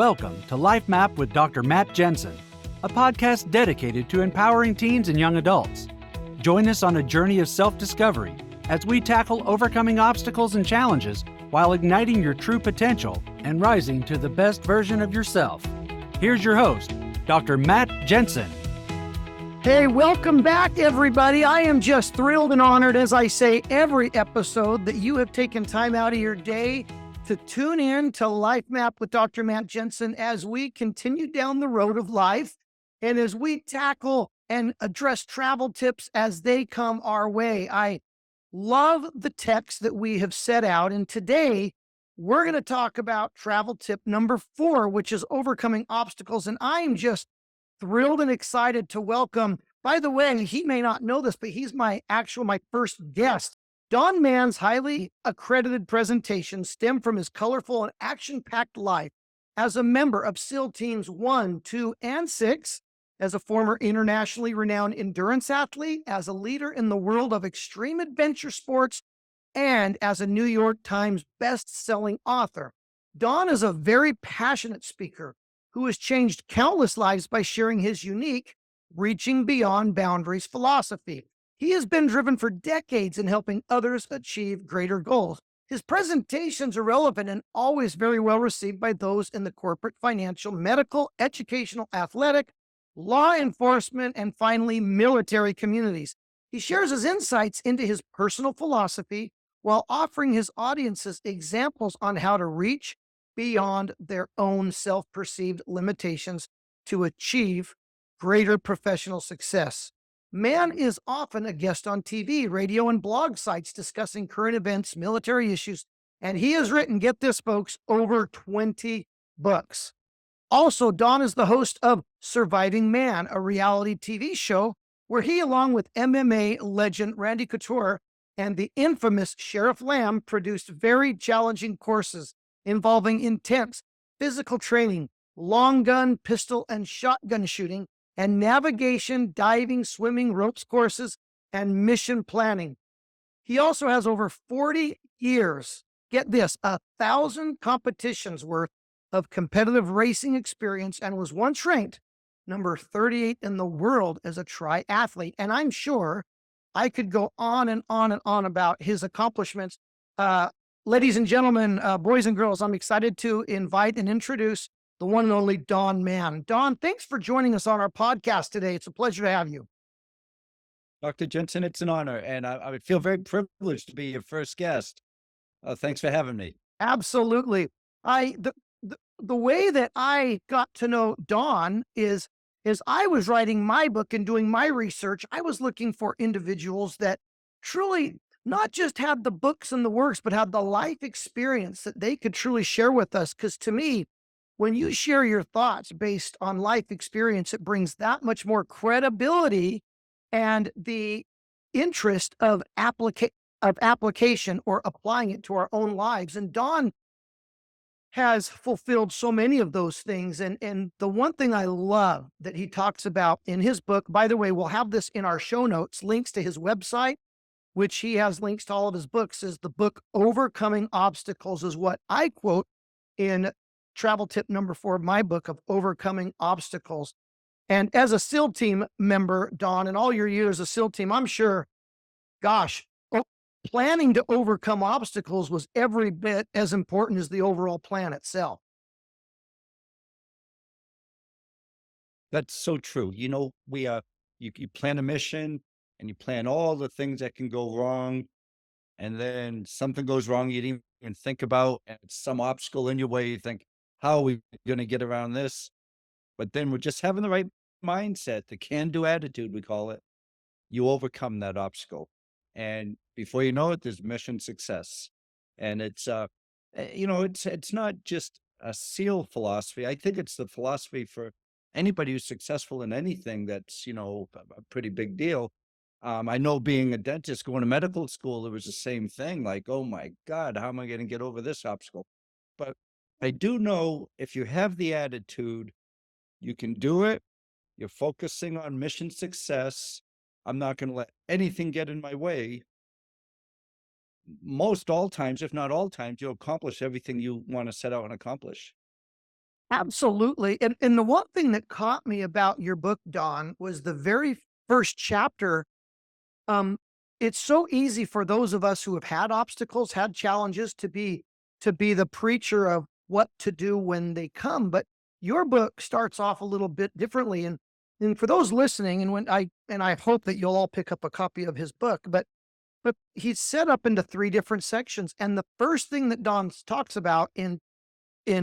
Welcome to Life Map with Dr. Matt Jensen, a podcast dedicated to empowering teens and young adults. Join us on a journey of self-discovery as we tackle overcoming obstacles and challenges while igniting your true potential and rising to the best version of yourself. Here's your host, Dr. Matt Jensen. Hey, welcome back, everybody. I am just thrilled and honored, as I say every episode, that you have taken time out of your day to tune in to Life Map with Dr. Matt Jensen as we continue down the road of life and as we tackle and address travel tips as they come our way. I love the text that we have set out, and today we're going to talk about travel tip number 4, which is overcoming obstacles. And I am just thrilled and excited to welcome, by the way, he may not know this, but he's my first guest. Don Mann's highly accredited presentations stem from his colorful and action-packed life as a member of SEAL Teams 1, 2, and 6, as a former internationally renowned endurance athlete, as a leader in the world of extreme adventure sports, and as a New York Times best-selling author. Don is a very passionate speaker who has changed countless lives by sharing his unique, reaching beyond boundaries philosophy. He has been driven for decades in helping others achieve greater goals. His presentations are relevant and always very well received by those in the corporate, financial, medical, educational, athletic, law enforcement, and finally, military communities. He shares his insights into his personal philosophy while offering his audiences examples on how to reach beyond their own self-perceived limitations to achieve greater professional success. Mann is often a guest on TV, radio, and blog sites discussing current events, military issues, and he has written, get this, folks, over 20 books. Also, Don is the host of Surviving Man, a reality TV show where he, along with MMA legend Randy Couture and the infamous Sheriff Lamb, produced very challenging courses involving intense physical training, long gun, pistol, and shotgun shooting, and navigation, diving, swimming, ropes courses, and mission planning. He also has over 40 years, get this, 1,000 competitions worth of competitive racing experience, and was once ranked number 38 in the world as a triathlete. And I'm sure I could go on and on and on about his accomplishments. Ladies and gentlemen, boys and girls, I'm excited to invite and introduce the one and only Don Mann. Don, thanks for joining us on our podcast today. It's a pleasure to have you. Dr. Jensen, it's an honor, and I would feel very privileged to be your first guest. Thanks for having me. Absolutely. The way that I got to know Don is I was writing my book and doing my research. I was looking for individuals that truly not just had the books and the works, but had the life experience that they could truly share with us. Because to me, when you share your thoughts based on life experience, it brings that much more credibility and the interest of application or applying it to our own lives. And Don has fulfilled so many of those things. And the one thing I love that he talks about in his book, by the way, we'll have this in our show notes, links to his website, which he has links to all of his books, is the book Overcoming Obstacles, is what I quote in travel tip number 4 of my book of Overcoming Obstacles. And as a SEAL team member, Don, in all your years of SEAL team, I'm sure, planning to overcome obstacles was every bit as important as the overall plan itself. That's so true. You know, you plan a mission and you plan all the things that can go wrong, and then something goes wrong you didn't even think about, and it's some obstacle in your way. You think, how are we going to get around this? But then we're just having the right mindset, the can-do attitude, we call it. You overcome that obstacle. And before you know it, there's mission success. And it's, it's not just a SEAL philosophy. I think it's the philosophy for anybody who's successful in anything that's, a pretty big deal. I know being a dentist, going to medical school, it was the same thing. Like, oh my God, how am I going to get over this obstacle? But I do know if you have the attitude, you can do it. You're focusing on mission success. I'm not going to let anything get in my way. Most all times, if not all times, you'll accomplish everything you want to set out and accomplish. Absolutely. And the one thing that caught me about your book, Don, was the very first chapter. Um, it's so easy for those of us who have had obstacles, had challenges to be the preacher of what to do when they come. But your book starts off a little bit differently. And for those listening, and I hope that you'll all pick up a copy of his book, but he's set up into three different sections. And the first thing that Don talks about in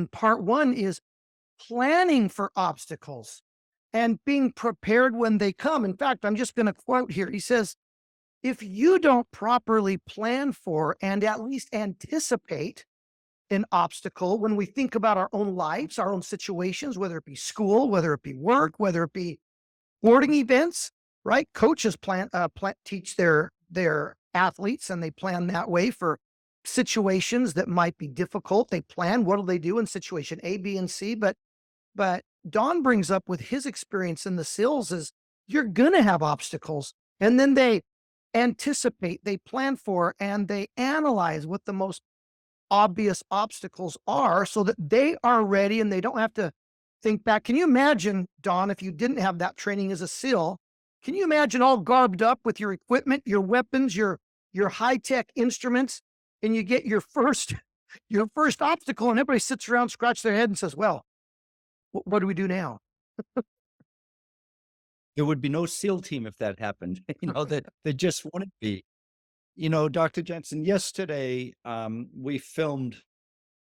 part one is planning for obstacles and being prepared when they come. In fact, I'm just going to quote here. He says, if you don't properly plan for and at least anticipate an obstacle when we think about our own lives, our own situations, whether it be school, whether it be work, whether it be sporting events, right? Coaches teach their athletes, and they plan that way for situations that might be difficult. They plan what do they do in situation A, B, and C. But Don brings up with his experience in the SILs is you're gonna have obstacles, and then they anticipate, they plan for, and they analyze what the most obvious obstacles are so that they are ready and they don't have to think back. Can you imagine, Don, if you didn't have that training as a SEAL? Can you imagine all garbed up with your equipment, your weapons, your high-tech instruments, and you get your first your first obstacle, and everybody sits around, scratch their head, and says, "Well, what do we do now?" There would be no SEAL team if that happened. That there just wouldn't be. Dr. Jensen, yesterday, we filmed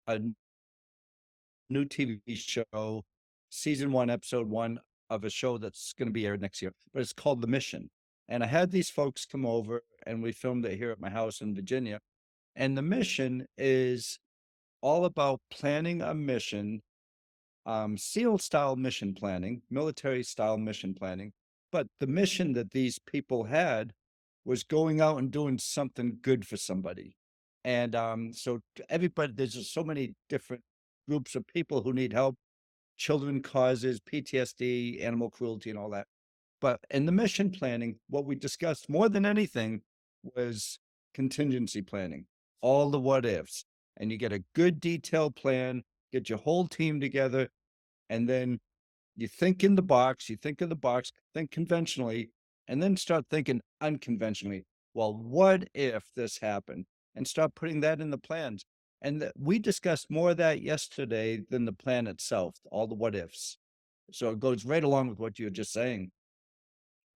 a new TV show, season one, episode one of a show that's going to be aired next year, but it's called The Mission. And I had these folks come over and we filmed it here at my house in Virginia. And the mission is all about planning a mission, SEAL style mission planning, military style mission planning. But the mission that these people had was going out and doing something good for somebody. And so everybody, there's just so many different groups of people who need help, children causes, PTSD, animal cruelty, and all that. But in the mission planning, what we discussed more than anything was contingency planning, all the what ifs. And you get a good detailed plan, get your whole team together, and then you think in the box, you think of the box, think conventionally, and then start thinking unconventionally. Well, what if this happened? And start putting that in the plans. And we discussed more of that yesterday than the plan itself, all the what ifs. So it goes right along with what you were just saying.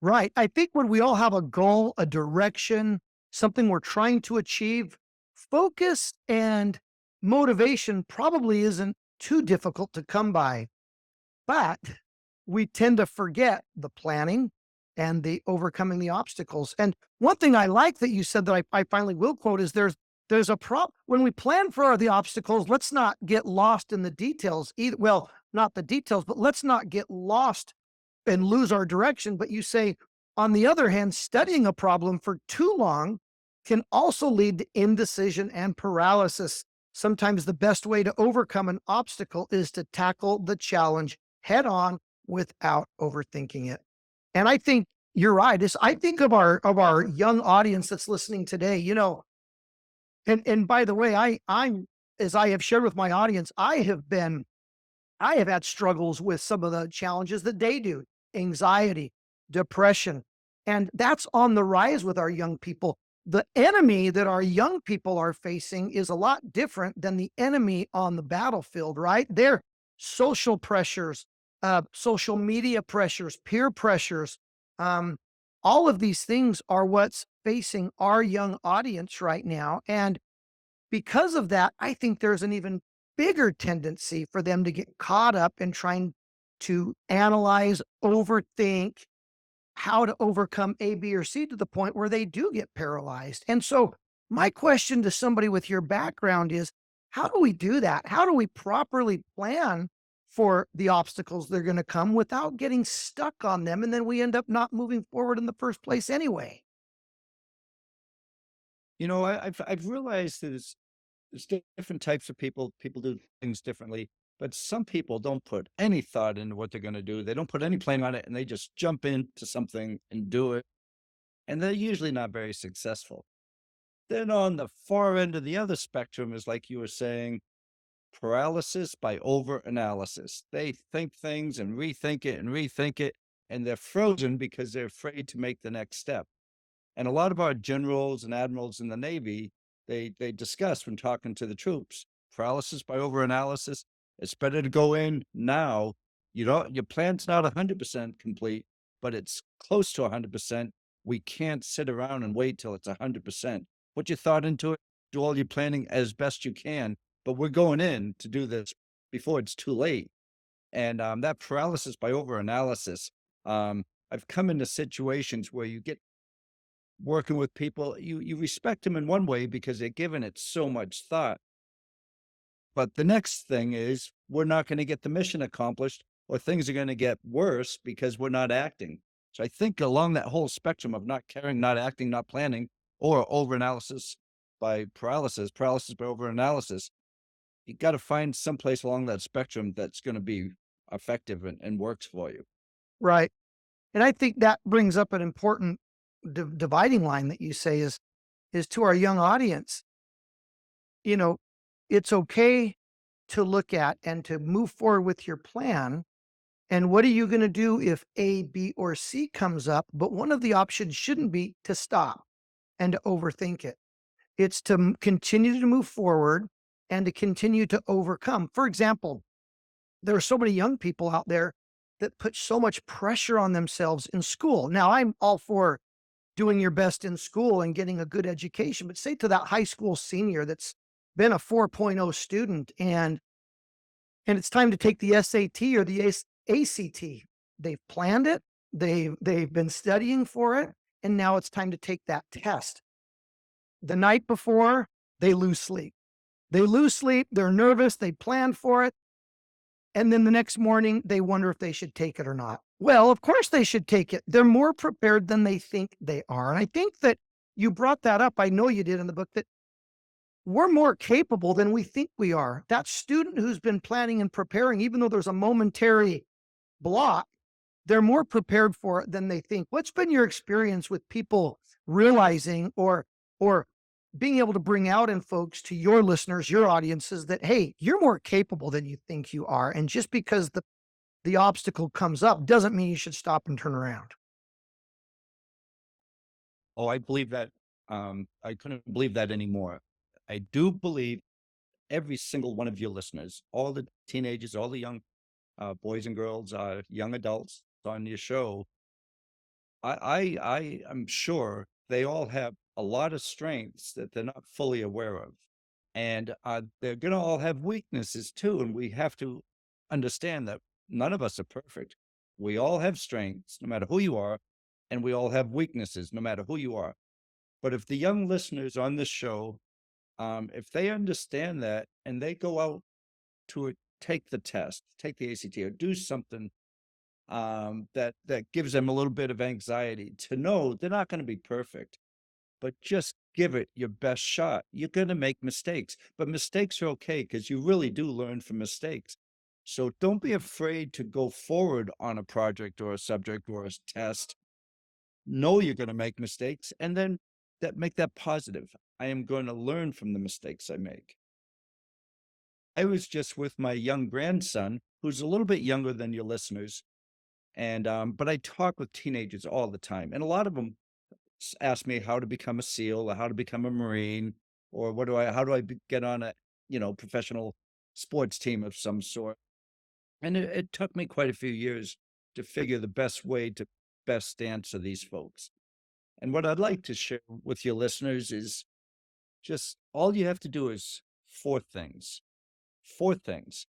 Right. I think when we all have a goal, a direction, something we're trying to achieve, focus and motivation probably isn't too difficult to come by. But we tend to forget the planning and the overcoming the obstacles. And one thing I like that you said that I finally will quote is there's a problem when we plan for the obstacles. Let's not get lost in the details either. Well, not the details, but let's not get lost and lose our direction. But you say, on the other hand, studying a problem for too long can also lead to indecision and paralysis. Sometimes the best way to overcome an obstacle is to tackle the challenge head on without overthinking it. And I think you're right. I think of our young audience that's listening today, and by the way, I'm as I have shared with my audience, I have had struggles with some of the challenges that they do, anxiety, depression, and that's on the rise with our young people. The enemy that our young people are facing is a lot different than the enemy on the battlefield, right? They're social pressures, social media pressures, peer pressures. Um, all of these things are what's facing our young audience right now. And because of that, I think there's an even bigger tendency for them to get caught up in trying to analyze, overthink how to overcome A, B, or C to the point where they do get paralyzed. And so, my question to somebody with your background is how do we do that? How do we properly plan for the obstacles that are going to come without getting stuck on them? And then we end up not moving forward in the first place anyway. I've realized that there's different types of people. People do things differently, but some people don't put any thought into what they're going to do. They don't put any plan on it, and they just jump into something and do it. And they're usually not very successful. Then on the far end of the other spectrum is like you were saying, paralysis by overanalysis. They think things and rethink it, and they're frozen because they're afraid to make the next step. And a lot of our generals and admirals in the Navy, they discuss when talking to the troops, paralysis by overanalysis. It's better to go in now. You don't your plan's not 100% complete, but it's close to 100%. We can't sit around and wait till it's 100%. Put your thought into it, do all your planning as best you can, but we're going in to do this before it's too late. And that paralysis by overanalysis, I've come into situations where you get working with people, you respect them in one way because they're giving it so much thought. But the next thing is we're not going to get the mission accomplished, or things are going to get worse because we're not acting. So I think along that whole spectrum of not caring, not acting, not planning, or overanalysis by paralysis, paralysis by overanalysis, you got to find some place along that spectrum that's going to be effective and works for you. Right. And I think that brings up an important dividing line that you say is to our young audience. You know, it's okay to look at and to move forward with your plan. And what are you going to do if A, B, or C comes up? But one of the options shouldn't be to stop and to overthink it. It's to continue to move forward and to continue to overcome. For example, there are so many young people out there that put so much pressure on themselves in school. Now, I'm all for doing your best in school and getting a good education, but say to that high school senior that's been a 4.0 student and it's time to take the SAT or the ACT. They've planned it, they've been studying for it, and now it's time to take that test. The night before, they lose sleep. They lose sleep, they're nervous, they planned for it, and then the next morning, they wonder if they should take it or not. Well, of course they should take it. They're more prepared than they think they are. And I think that you brought that up. I know you did in the book, that we're more capable than we think we are. That student who's been planning and preparing, even though there's a momentary block, they're more prepared for it than they think. What's been your experience with people realizing or being able to bring out in folks, to your listeners, your audiences, that, hey, you're more capable than you think you are. And just because the obstacle comes up doesn't mean you should stop and turn around. Oh, I believe that. I couldn't believe that anymore. I do believe every single one of your listeners, all the teenagers, all the young boys and girls, young adults on your show, I am sure they all have a lot of strengths that they're not fully aware of. And they're going to all have weaknesses too. And we have to understand that none of us are perfect. We all have strengths, no matter who you are, and we all have weaknesses, no matter who you are. But if the young listeners on this show, if they understand that and they go out to take the test, take the ACT, or do something that gives them a little bit of anxiety, to know they're not going to be perfect, but just give it your best shot. You're going to make mistakes, but mistakes are okay because you really do learn from mistakes. So don't be afraid to go forward on a project or a subject or a test. Know you're going to make mistakes, and then make that positive. I am going to learn from the mistakes I make. I was just with my young grandson, who's a little bit younger than your listeners, and but I talk with teenagers all the time, and a lot of them ask me how to become a SEAL or how to become a Marine, or how do I get on a, professional sports team of some sort. And it took me quite a few years to figure the best way to best answer these folks. And what I'd like to share with your listeners is just all you have to do is four things. Four things.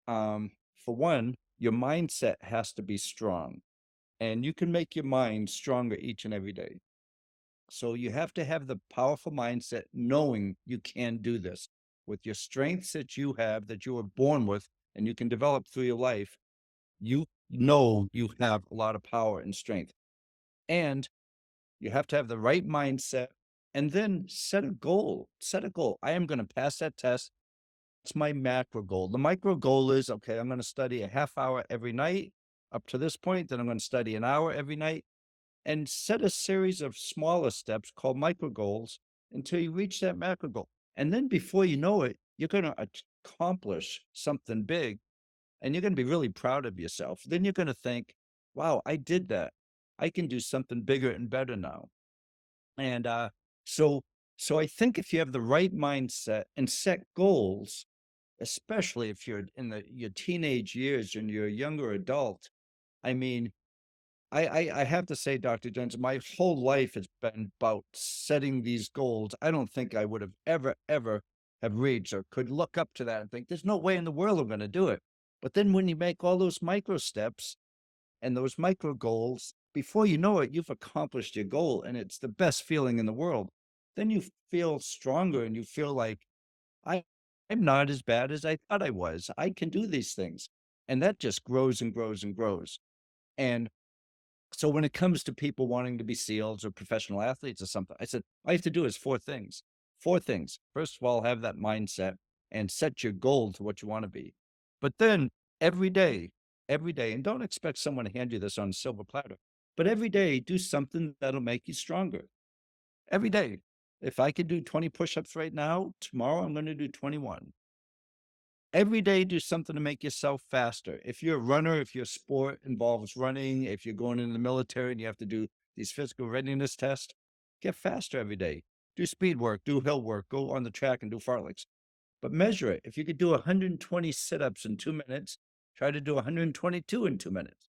For one, your mindset has to be strong, and you can make your mind stronger each and every day. So you have to have the powerful mindset, knowing you can do this with your strengths that you have, that you were born with, and you can develop through your life. You know you have a lot of power and strength, and you have to have the right mindset, and then set a goal. Set a goal. I am going to pass that test. It's my macro goal. The micro goal is, okay, I'm going to study a half hour every night up to this point. Then I'm going to study an hour every night, and set a series of smaller steps called micro goals until you reach that macro goal. And then before you know it, you're going to accomplish something big, and you're going to be really proud of yourself. Then you're going to think, wow, I did that. I can do something bigger and better now. And so, so I think if you have the right mindset and set goals, especially if you're in your teenage years and you're a younger adult, I mean, I have to say, Dr. Jones, my whole life has been about setting these goals. I don't think I would have ever have reached or could look up to that and think, there's no way in the world I'm going to do it. But then when you make all those micro steps and those micro goals, before you know it, you've accomplished your goal and it's the best feeling in the world. Then you feel stronger and you feel like I, I'm not as bad as I thought I was. I can do these things. And that just grows and grows and grows. And so when it comes to people wanting to be SEALs or professional athletes or something, I said, all you have to do is four things. Four things. First of all, have that mindset and set your goal to what you want to be. But then every day, and don't expect someone to hand you this on a silver platter, but every day do something that'll make you stronger. Every day. If I could do 20 push-ups right now, tomorrow I'm going to do 21. Every day, do something to make yourself faster. If you're a runner, if your sport involves running, if you're going in the military and you have to do these physical readiness tests, get faster every day. Do speed work, do hill work, go on the track and do fartleks. But measure it. If you could do 120 sit-ups in 2 minutes, try to do 122 in 2 minutes.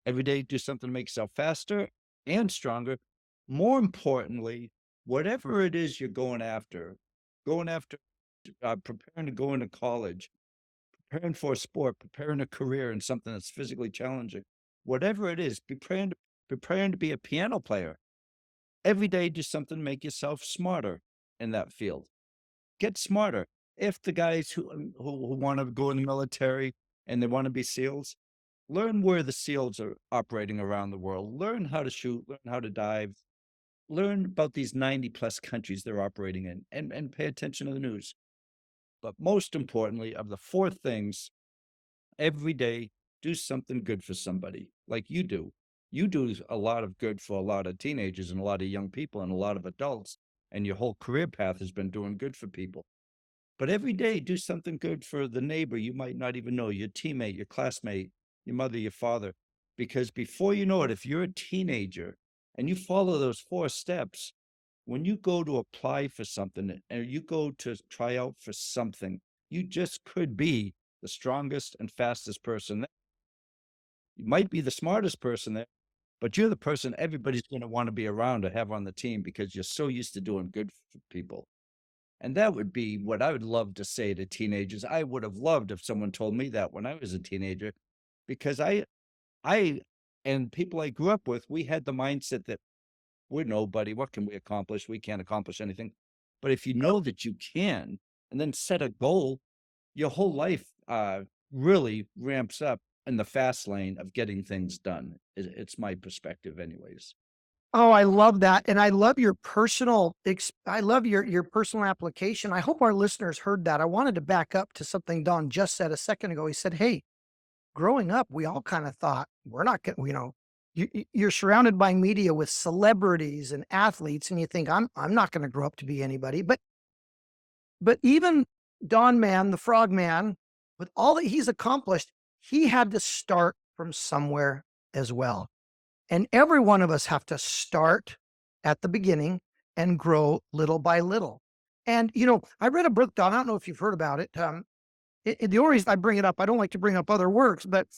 Every day, do something to make yourself faster and stronger. More importantly, whatever it is you're going after preparing to go into college, preparing for a sport, preparing a career in something that's physically challenging, whatever it is, preparing to be a piano player. Every day, do something to make yourself smarter in that field. Get smarter. If the guys who want to go in the military and they want to be SEALs, learn where the SEALs are operating around the world. Learn how to shoot, learn how to dive, learn about these 90 plus countries they're operating in, and pay attention to the news. But most importantly, of the four things, every day, do something good for somebody like you do. You do a lot of good for a lot of teenagers and a lot of young people and a lot of adults, and your whole career path has been doing good for people. But every day, do something good for the neighbor you might not even know, your teammate, your classmate, your mother, your father. Because before you know it, if you're a teenager and you follow those four steps, when you go to apply for something or you go to try out for something, you just could be the strongest and fastest person there. You might be the smartest person there, but you're the person everybody's going to want to be around to have on the team because you're so used to doing good for people. And that would be what I would love to say to teenagers. I would have loved if someone told me that when I was a teenager, because I, and people I grew up with, we had the mindset that we're nobody. What can we accomplish? We can't accomplish anything. But if you know that you can, and then set a goal, your whole life really ramps up in the fast lane of getting things done. It's my perspective, anyways. Oh, I love that. And I love your I love your personal application. I hope our listeners heard that. I wanted to back up to something Don just said a second ago. He said, hey, growing up, we all kind of thought we're not going to, you're surrounded by media with celebrities and athletes, and you think I'm not going to grow up to be anybody. But even Don Mann, the Frog Man, with all that he's accomplished, he had to start from somewhere as well. And every one of us have to start at the beginning and grow little by little. And, I read a book, Don, I don't know if you've heard about it. The only reason I bring it up, I don't like to bring up other works, but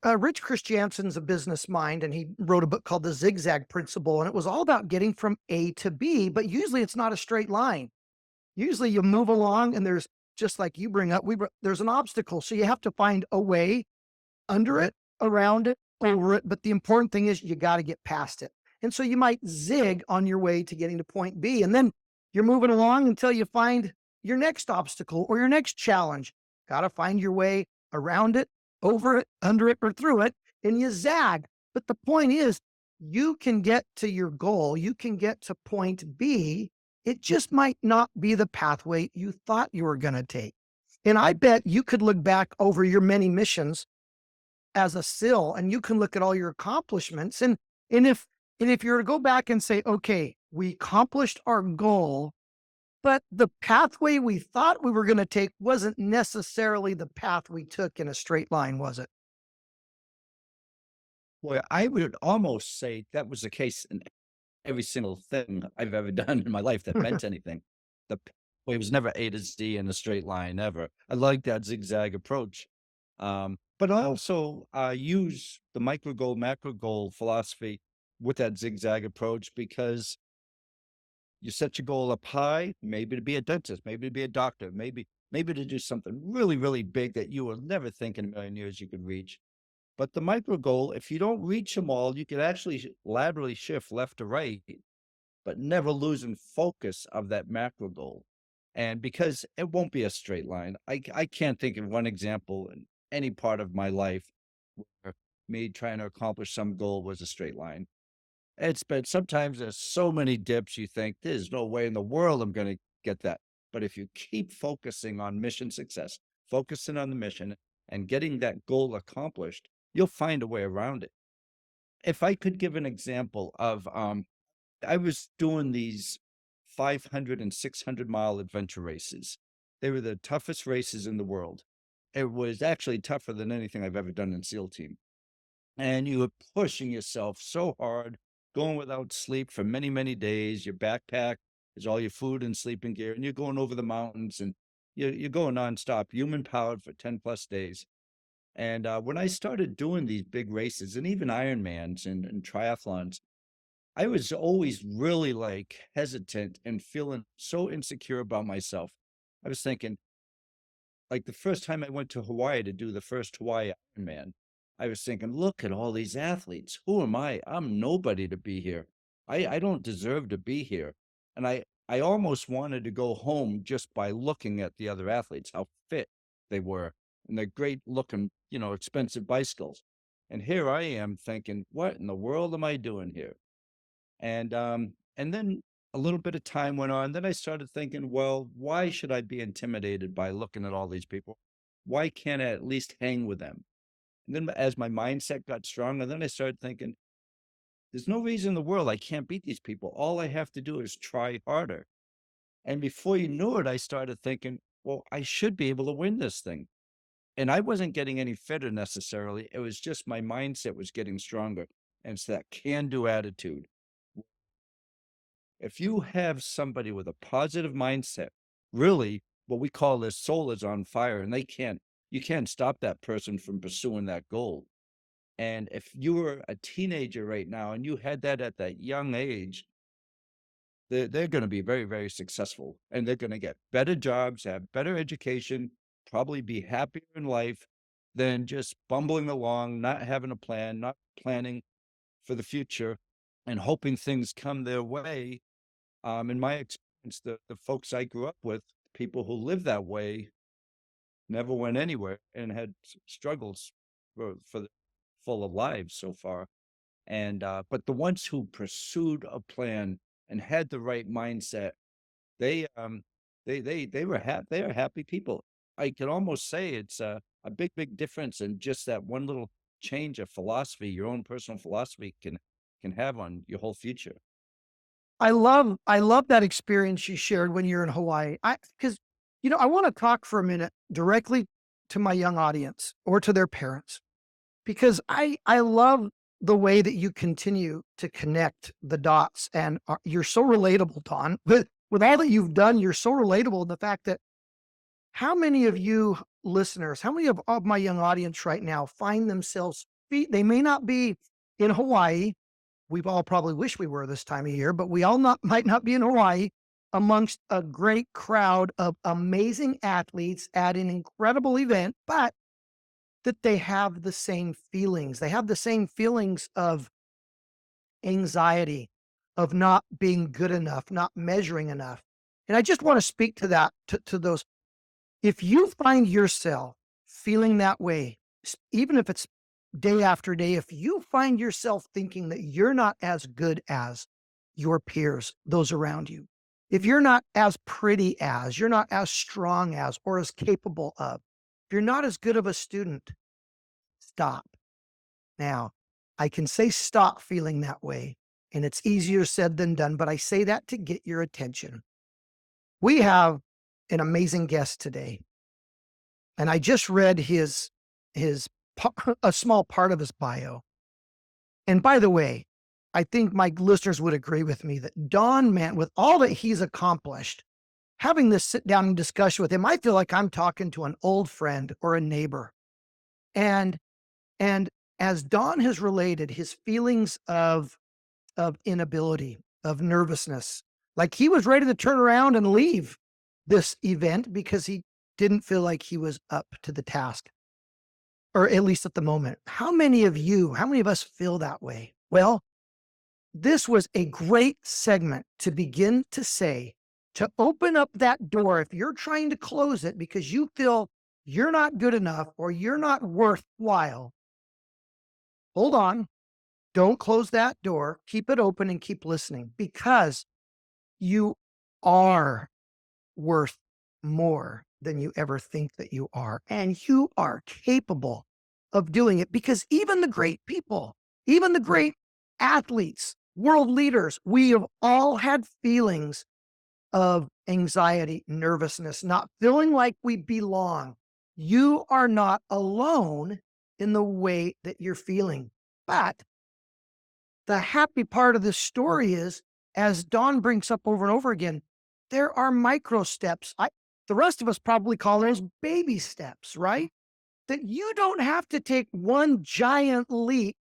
Rich Christiansen's a business mind, and he wrote a book called The Zigzag Principle, and it was all about getting from A to B, but usually it's not a straight line. Usually you move along and there's, just like you bring up, there's an obstacle. So you have to find a way under it, around it, over it. But the important thing is you got to get past it. And so you might zig on your way to getting to point B. And then you're moving along until you find your next obstacle or your next challenge. Got to find your way around it, over it, under it, or through it, and you zag. But the point is, you can get to your goal. You can get to point B. It just might not be the pathway you thought you were going to take. And I bet you could look back over your many missions as a SIL, and you can look at all your accomplishments. And if you were to go back and say, okay, we accomplished our goal, but the pathway we thought we were going to take wasn't necessarily the path we took in a straight line, was it? Boy, I would almost say that was the case in every single thing I've ever done in my life that meant anything. The pathway was never A to Z in a straight line ever. I like that zigzag approach. But I also use the micro goal, macro goal philosophy with that zigzag approach because you set your goal up high, maybe to be a dentist, maybe to be a doctor, maybe to do something really, really big that you will never think in a million years you could reach. But the micro goal, if you don't reach them all, you can actually laterally shift left to right, but never losing focus of that macro goal. And because it won't be a straight line, I can't think of one example in any part of my life where me trying to accomplish some goal was a straight line. It's been sometimes there's so many dips you think there's no way in the world I'm going to get that. But if you keep focusing on mission success, focusing on the mission and getting that goal accomplished, you'll find a way around it. If I could give an example of, I was doing these 500 and 600 mile adventure races. They were the toughest races in the world. It was actually tougher than anything I've ever done in SEAL team. And you were pushing yourself so hard, going without sleep for many, many days. Your backpack is all your food and sleeping gear, and you're going over the mountains and you're going nonstop, human powered for 10 plus days. And when I started doing these big races and even Ironmans and triathlons, I was always really like hesitant and feeling so insecure about myself. I was thinking, like the first time I went to Hawaii to do the first Hawaii Ironman, I was thinking, look at all these athletes. Who am I? I'm nobody to be here. I don't deserve to be here. And I almost wanted to go home just by looking at the other athletes, how fit they were, and their great looking, expensive bicycles. And here I am thinking, what in the world am I doing here? And then a little bit of time went on. Then I started thinking, well, why should I be intimidated by looking at all these people? Why can't I at least hang with them? And then as my mindset got stronger, then I started thinking, there's no reason in the world I can't beat these people. All I have to do is try harder. And before you knew it, I started thinking, well, I should be able to win this thing. And I wasn't getting any fitter necessarily. It was just my mindset was getting stronger. And it's that can do attitude. If you have somebody with a positive mindset, really what we call their soul is on fire and you can't stop that person from pursuing that goal. And if you were a teenager right now and you had that at that young age, they're going to be very, very successful and they're going to get better jobs, have better education, probably be happier in life than just bumbling along, not having a plan, not planning for the future and hoping things come their way. In my experience, the folks I grew up with, people who live that way, never went anywhere and had struggles for the full of lives so far. And but the ones who pursued a plan and had the right mindset, they they were happy. They are happy people. I can almost say it's a big, big difference in just that one little change of philosophy, your own personal philosophy can have on your whole future. I love that experience you shared when you're in Hawaii. Because I want to talk for a minute directly to my young audience or to their parents because I love the way that you continue to connect the dots and you're so relatable, Don. With all that you've done, you're so relatable in the fact that how many of you listeners, how many of my young audience right now find themselves they may not be in Hawaii. We've all probably wish we were this time of year, but we all might not be in Hawaii amongst a great crowd of amazing athletes at an incredible event, but that they have the same feelings. They have the same feelings of anxiety, of not being good enough, not measuring enough. And I just want to speak to that, to those. If you find yourself feeling that way, even if it's day after day, if you find yourself thinking that you're not as good as your peers, those around you, if you're not as pretty as, you're not as strong as, or as capable of, if you're not as good of a student, stop. Now, I can say stop feeling that way, and it's easier said than done, but I say that to get your attention. We have an amazing guest today. And I just read a small part of his bio. And by the way, I think my listeners would agree with me that Don Mann, with all that he's accomplished, having this sit down and discussion with him, I feel like I'm talking to an old friend or a neighbor. And and as Don has related his feelings of inability, of nervousness, like he was ready to turn around and leave this event because he didn't feel like he was up to the task, or at least at the moment. How many of us feel that way? Well, this was a great segment to begin to say, to open up that door. If you're trying to close it because you feel you're not good enough or you're not worthwhile, hold on. Don't close that door. Keep it open and keep listening, because you are worth more than you ever think that you are. And you are capable of doing it, because even the great people, even the great athletes, world leaders, we have all had feelings of anxiety, nervousness, not feeling like we belong. You are not alone in the way that you're feeling. But the happy part of this story is, as Don brings up over and over again, there are micro steps. The rest of us probably call those baby steps, right? That you don't have to take one giant leap,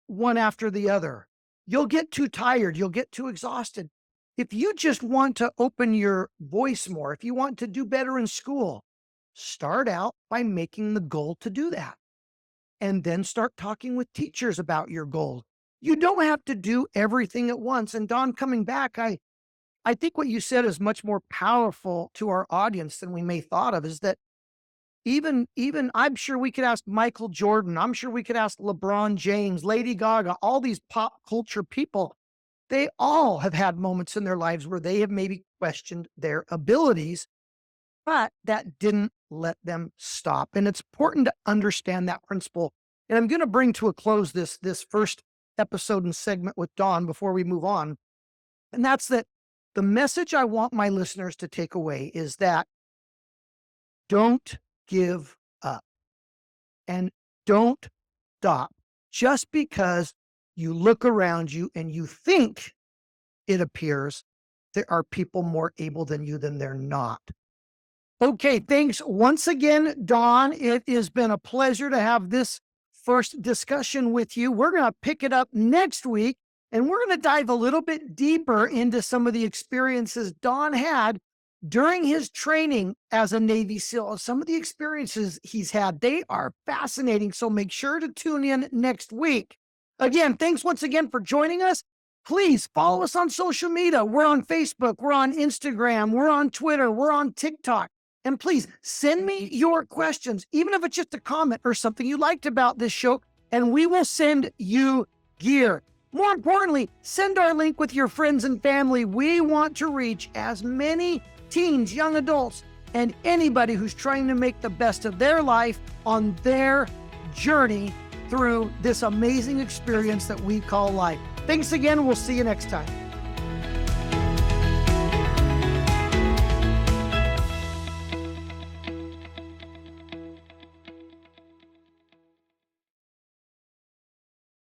one after the other. You'll get too tired. You'll get too exhausted. If you just want to open your voice more, if you want to do better in school, start out by making the goal to do that. And then start talking with teachers about your goal. You don't have to do everything at once. And Don, coming back, I think what you said is much more powerful to our audience than we may thought of, is that even I'm sure we could ask Michael Jordan, I'm sure we could ask LeBron James, Lady Gaga, all these pop culture people. They all have had moments in their lives where they have maybe questioned their abilities, but that didn't let them stop. And it's important to understand that principle. And I'm going to bring to a close this first episode and segment with Don before we move on. And that's that the message I want my listeners to take away is that don't give up and don't stop just because you look around you and you think it appears there are people more able than you than they're not. Okay, thanks once again, Don. It has been a pleasure to have this first discussion with you. We're going to pick it up next week, and we're going to dive a little bit deeper into some of the experiences Don had during his training as a Navy SEAL. Some of the experiences he's had, they are fascinating. So make sure to tune in next week. Again, thanks once again for joining us. Please follow us on social media. We're on Facebook, we're on Instagram, we're on Twitter, we're on TikTok. And please send me your questions, even if it's just a comment or something you liked about this show, and we will send you gear. More importantly, send our link with your friends and family. We want to reach as many teens, young adults, and anybody who's trying to make the best of their life on their journey through this amazing experience that we call life. Thanks again. We'll see you next time.